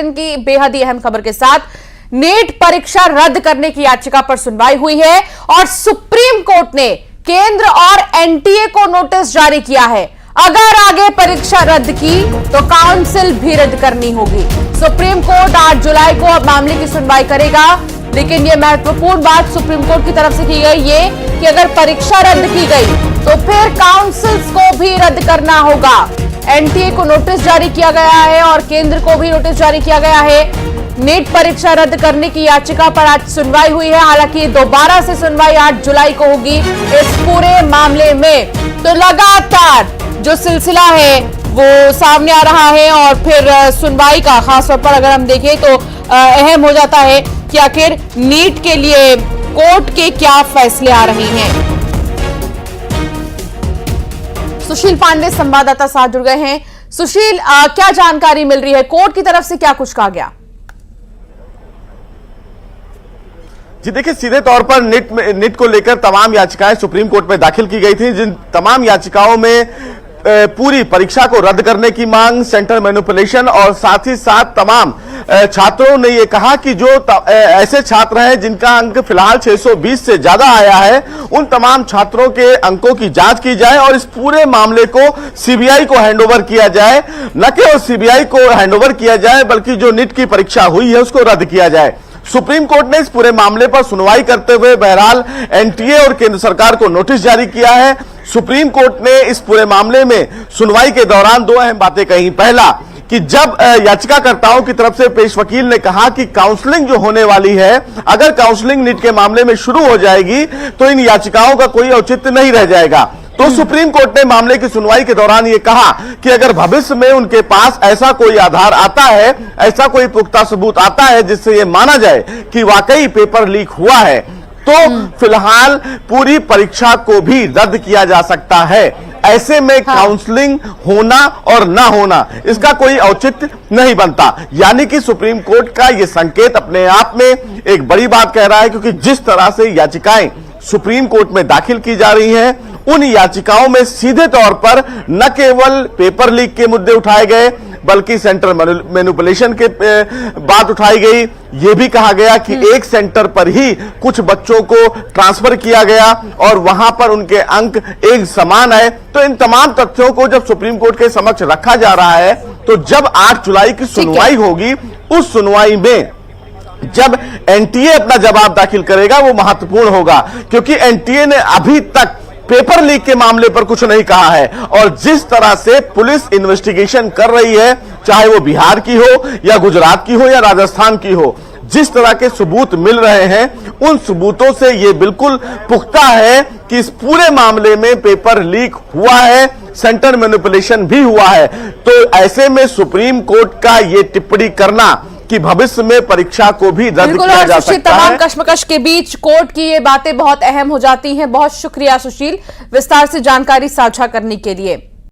की बेहद ही अहम खबर के साथ नीट परीक्षा रद्द करने की याचिका पर सुनवाई हुई है और सुप्रीम कोर्ट ने केंद्र और एनटीए को नोटिस जारी किया है। अगर आगे परीक्षा रद्द की तो काउंसिल भी रद्द करनी होगी। सुप्रीम कोर्ट 8 जुलाई को अब मामले की सुनवाई करेगा, लेकिन यह महत्वपूर्ण बात सुप्रीम कोर्ट की तरफ से की गई ये कि अगर परीक्षा रद्द की गई तो फिर काउंसिल्स को भी रद्द करना होगा। एनटीए को नोटिस जारी किया गया है और केंद्र को भी नोटिस जारी किया गया है। नीट परीक्षा रद्द करने की याचिका पर आज सुनवाई हुई है। हालांकि दोबारा से सुनवाई 8 जुलाई को होगी इस पूरे मामले में। तो लगातार जो सिलसिला है वो सामने आ रहा है और फिर सुनवाई का खासतौर पर अगर हम देखें तो अहम हो जाता है कि आखिर नीट के लिए कोर्ट के क्या फैसले आ रहे हैं। सुशील पांडे संवाददाता साथ जुड़ गए हैं। सुशील, क्या जानकारी मिल रही है? कोर्ट की तरफ से क्या कुछ कहा गया? जी देखिए, सीधे तौर पर नीट को लेकर तमाम याचिकाएं सुप्रीम कोर्ट में दाखिल की गई थी, जिन तमाम याचिकाओं में पूरी परीक्षा को रद्द करने की मांग, सेंट्रल मैनिपुलेशन और साथ ही साथ तमाम छात्रों ने यह कहा कि जो ऐसे छात्र हैं जिनका अंक फिलहाल 620 से ज्यादा आया है, उन तमाम छात्रों के अंकों की जांच की जाए और इस पूरे मामले को सीबीआई को हैंडओवर किया जाए। न केवल सीबीआई को हैंडओवर किया जाए बल्कि जो नीट की परीक्षा हुई है उसको रद्द किया जाए। सुप्रीम कोर्ट ने इस पूरे मामले पर सुनवाई करते हुए बहरहाल एनटीए और केंद्र सरकार को नोटिस जारी किया है। सुप्रीम कोर्ट ने इस पूरे मामले में सुनवाई के दौरान दो अहम बातें कही। पहला कि जब याचिकाकर्ताओं की तरफ से पेश वकील ने कहा कि काउंसलिंग जो होने वाली है, अगर काउंसलिंग नीट के मामले में शुरू हो जाएगी तो इन याचिकाओं का कोई औचित्य नहीं रह जाएगा। तो सुप्रीम कोर्ट ने मामले की सुनवाई के दौरान यह कहा कि अगर भविष्य में उनके पास ऐसा कोई आधार आता है, ऐसा कोई पुख्ता सबूत आता है जिससे यह माना जाए कि वाकई पेपर लीक हुआ है, तो फिलहाल पूरी परीक्षा को भी रद्द किया जा सकता है। ऐसे में काउंसलिंग होना और ना होना इसका कोई औचित्य नहीं बनता। यानी कि सुप्रीम कोर्ट का यह संकेत अपने आप में एक बड़ी बात कह रहा है, क्योंकि जिस तरह से याचिकाएं सुप्रीम कोर्ट में दाखिल की जा रही हैं, उन याचिकाओं में सीधे तौर पर न केवल पेपर लीक के मुद्दे उठाए गए बल्कि सेंटर मैनिपुलेशन के बात उठाई गई। यह भी कहा गया कि एक सेंटर पर ही कुछ बच्चों को ट्रांसफर किया गया और वहां पर उनके अंक एक समान आए। तो इन तमाम तथ्यों को जब सुप्रीम कोर्ट के समक्ष रखा जा रहा है, तो जब 8 जुलाई की सुनवाई होगी, उस सुनवाई में जब एनटीए अपना जवाब दाखिल करेगा वो महत्वपूर्ण होगा, क्योंकि एनटीए ने अभी तक पेपर लीक के मामले पर कुछ नहीं कहा है। और जिस तरह से पुलिस इन्वेस्टिगेशन कर रही है, चाहे वो बिहार की हो या गुजरात की हो या राजस्थान की हो, जिस तरह के सबूत मिल रहे हैं, उन सबूतों से ये बिल्कुल पुख्ता है कि इस पूरे मामले में पेपर लीक हुआ है, सेंटर मैनिपुलेशन भी हुआ है। तो ऐसे में सुप्रीम कोर्ट का ये टिप्पणी करना कि भविष्य में परीक्षा को भी रद्द किया जा सकता है। तमाम कश्मकश के बीच कोर्ट की ये बातें बहुत अहम हो जाती हैं। बहुत शुक्रिया सुशील, विस्तार से जानकारी साझा करने के लिए।